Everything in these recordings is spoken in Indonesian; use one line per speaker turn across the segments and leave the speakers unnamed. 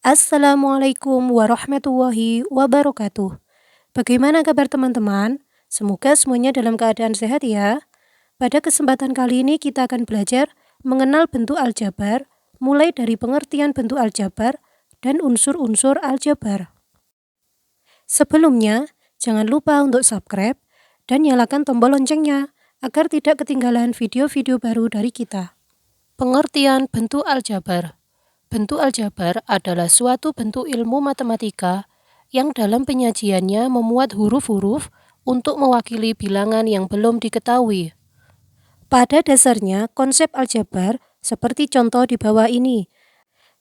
Assalamualaikum warahmatullahi wabarakatuh. Bagaimana kabar teman-teman? Semoga semuanya dalam keadaan sehat ya. Pada kesempatan kali ini kita akan belajar mengenal bentuk aljabar, mulai dari pengertian bentuk aljabar dan unsur-unsur aljabar. Sebelumnya, jangan lupa untuk subscribe dan nyalakan tombol loncengnya agar tidak ketinggalan video-video baru dari kita. Pengertian bentuk aljabar. Bentuk aljabar adalah suatu bentuk ilmu matematika yang dalam penyajiannya memuat huruf-huruf untuk mewakili bilangan yang belum diketahui. Pada dasarnya, konsep aljabar seperti contoh di bawah ini.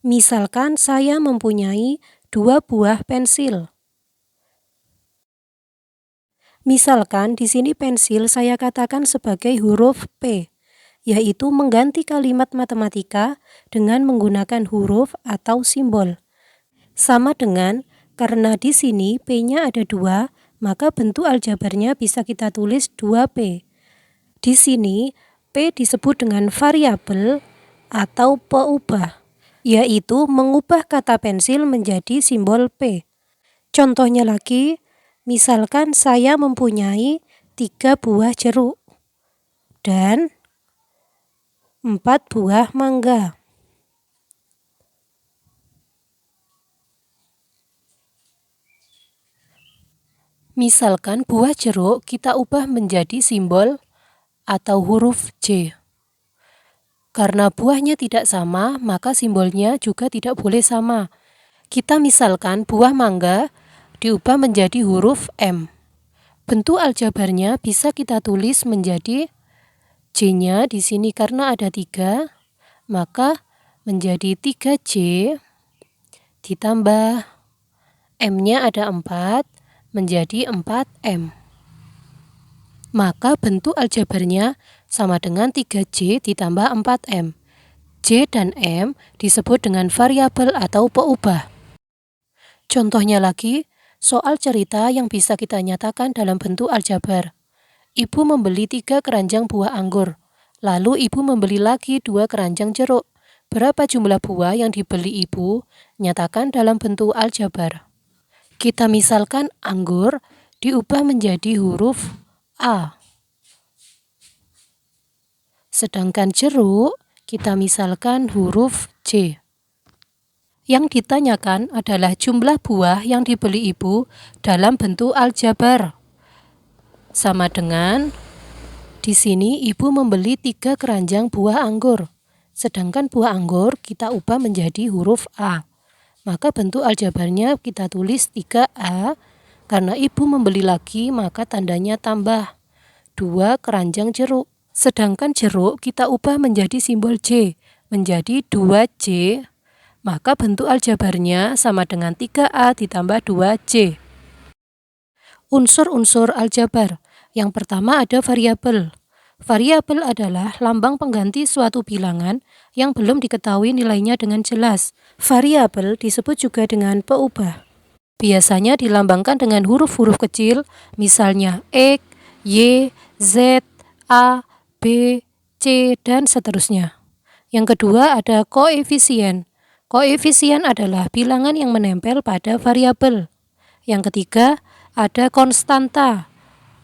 Misalkan saya mempunyai 2 buah pensil. Misalkan di sini pensil saya katakan sebagai huruf P, yaitu mengganti kalimat matematika dengan menggunakan huruf atau simbol. Sama dengan, karena di sini P-nya ada 2, maka bentuk aljabarnya bisa kita tulis 2P. Di sini, P disebut dengan variabel atau peubah, yaitu mengubah kata pensil menjadi simbol P. Contohnya lagi, misalkan saya mempunyai 3 buah jeruk dan 4 buah mangga. Misalkan buah jeruk kita ubah menjadi simbol atau huruf J. Karena buahnya tidak sama, maka simbolnya juga tidak boleh sama. Kita misalkan buah mangga diubah menjadi huruf M. Bentuk aljabarnya bisa kita tulis menjadi J-nya di sini karena ada 3, maka menjadi 3J ditambah M-nya ada 4, menjadi 4M. Maka bentuk aljabarnya sama dengan 3J ditambah 4M. J dan M disebut dengan variabel atau peubah. Contohnya lagi, soal cerita yang bisa kita nyatakan dalam bentuk aljabar. Ibu membeli 3 keranjang buah anggur, lalu ibu membeli lagi 2 keranjang jeruk. Berapa jumlah buah yang dibeli ibu? Nyatakan dalam bentuk aljabar. Kita misalkan anggur diubah menjadi huruf A. Sedangkan jeruk kita misalkan huruf J. Yang ditanyakan adalah jumlah buah yang dibeli ibu dalam bentuk aljabar. Sama dengan di sini ibu membeli 3 keranjang buah anggur. Sedangkan buah anggur kita ubah menjadi huruf A. Maka bentuk aljabarnya kita tulis 3A, karena ibu membeli lagi maka tandanya tambah 2 keranjang jeruk. Sedangkan jeruk kita ubah menjadi simbol J, menjadi 2J, maka bentuk aljabarnya sama dengan 3A ditambah 2J. Unsur-unsur aljabar. Yang pertama ada variabel. Variabel adalah lambang pengganti suatu bilangan yang belum diketahui nilainya dengan jelas. Variabel disebut juga dengan peubah. Biasanya dilambangkan dengan huruf-huruf kecil, misalnya X, Y, Z, A, B, C, dan seterusnya. Yang kedua ada koefisien. Koefisien adalah bilangan yang menempel pada variabel. Yang ketiga ada konstanta.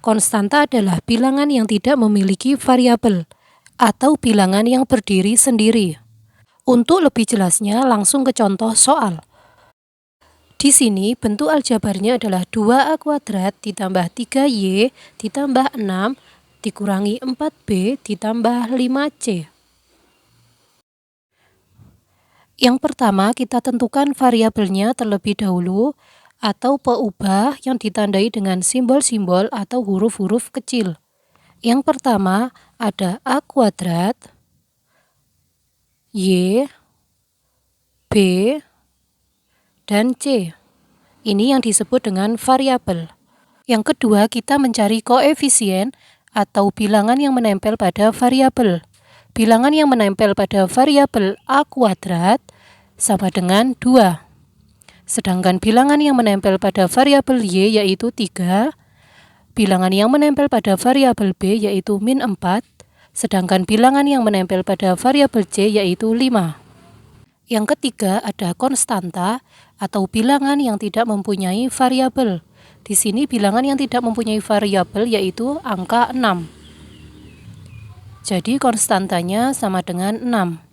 Konstanta adalah bilangan yang tidak memiliki variabel atau bilangan yang berdiri sendiri. Untuk lebih jelasnya langsung ke contoh soal. Di sini bentuk aljabarnya adalah 2A kuadrat ditambah 3Y ditambah 6 dikurangi 4B ditambah 5C. Yang pertama kita tentukan variabelnya terlebih dahulu atau peubah yang ditandai dengan simbol-simbol atau huruf-huruf kecil. Yang pertama ada A kuadrat, Y, B, dan C. Ini yang disebut dengan variabel. Yang kedua kita mencari koefisien atau bilangan yang menempel pada variabel. Bilangan yang menempel pada variabel A kuadrat sama dengan 2. Sedangkan bilangan yang menempel pada variabel Y yaitu 3, bilangan yang menempel pada variabel B yaitu min 4, sedangkan bilangan yang menempel pada variabel C yaitu 5. Yang ketiga ada konstanta atau bilangan yang tidak mempunyai variabel. Di sini bilangan yang tidak mempunyai variabel yaitu angka 6. Jadi konstantanya sama dengan 6.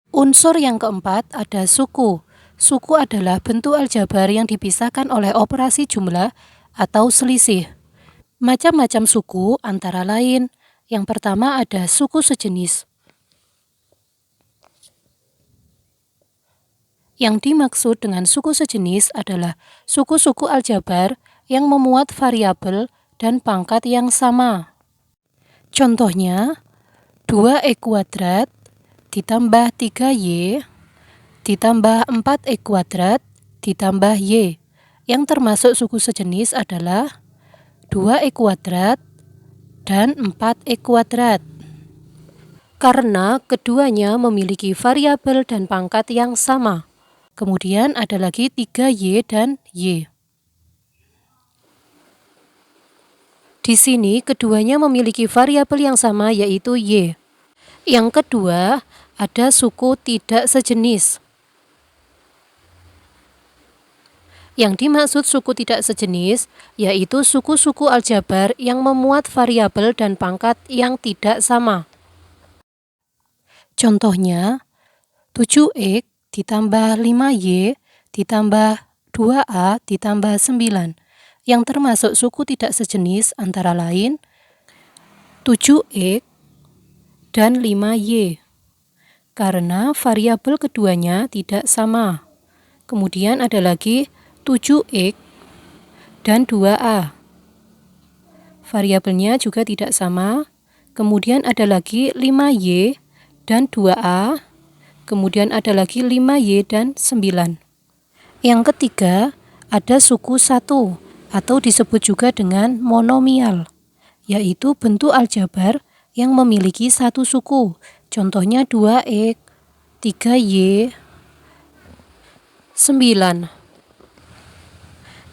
Unsur yang keempat ada suku. Suku adalah bentuk aljabar yang dipisahkan oleh operasi jumlah atau selisih. Macam-macam suku antara lain. Yang pertama ada suku sejenis. Yang dimaksud dengan suku sejenis adalah suku-suku aljabar yang memuat variabel dan pangkat yang sama. Contohnya, 2x² ditambah 3y ditambah 4x² ditambah y. Yang termasuk suku sejenis adalah 2x² dan 4x². Karena keduanya memiliki variabel dan pangkat yang sama. Kemudian ada lagi 3y dan y. Di sini keduanya memiliki variabel yang sama yaitu y. Yang kedua ada suku tidak sejenis. Yang dimaksud suku tidak sejenis yaitu suku-suku aljabar yang memuat variabel dan pangkat yang tidak sama. Contohnya 7x ditambah 5y ditambah 2a ditambah 9 yang termasuk suku tidak sejenis antara lain 7x dan 5y karena variabel keduanya tidak sama. Kemudian ada lagi 7x dan 2a. Variabelnya juga tidak sama. Kemudian ada lagi 5y dan 2a. Kemudian ada lagi 5y dan 9. Yang ketiga, ada suku 1 atau disebut juga dengan monomial, yaitu bentuk aljabar yang memiliki satu suku. Contohnya 2x, 3y, 9.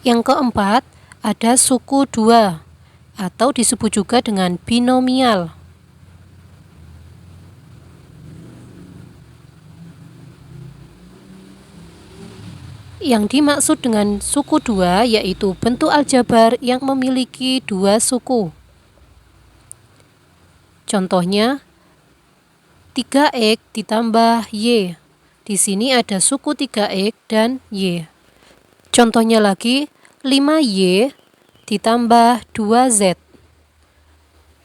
Yang keempat, ada suku 2 atau disebut juga dengan binomial. Yang dimaksud dengan suku 2 yaitu bentuk aljabar yang memiliki dua suku. Contohnya 3x ditambah y. Di sini ada suku 3x dan y. Contohnya lagi 5y ditambah 2z.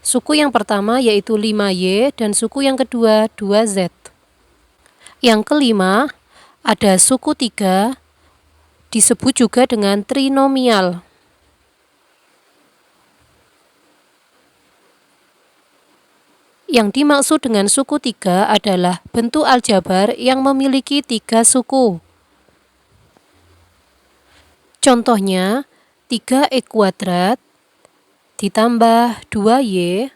Suku yang pertama yaitu 5y dan suku yang kedua 2z. Yang kelima ada suku 3 disebut juga dengan trinomial. Yang dimaksud dengan suku 3 adalah bentuk aljabar yang memiliki 3 suku. Contohnya 3x² ditambah 2y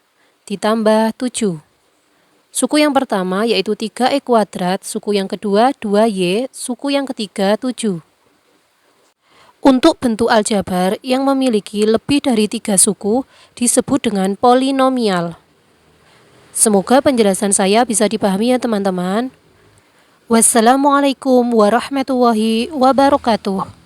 ditambah 7. Suku yang pertama yaitu 3x², suku yang kedua 2y, suku yang ketiga 7. Untuk bentuk aljabar yang memiliki lebih dari 3 suku disebut dengan polinomial. Semoga penjelasan saya bisa dipahami ya teman-teman. Wassalamualaikum warahmatullahi wabarakatuh.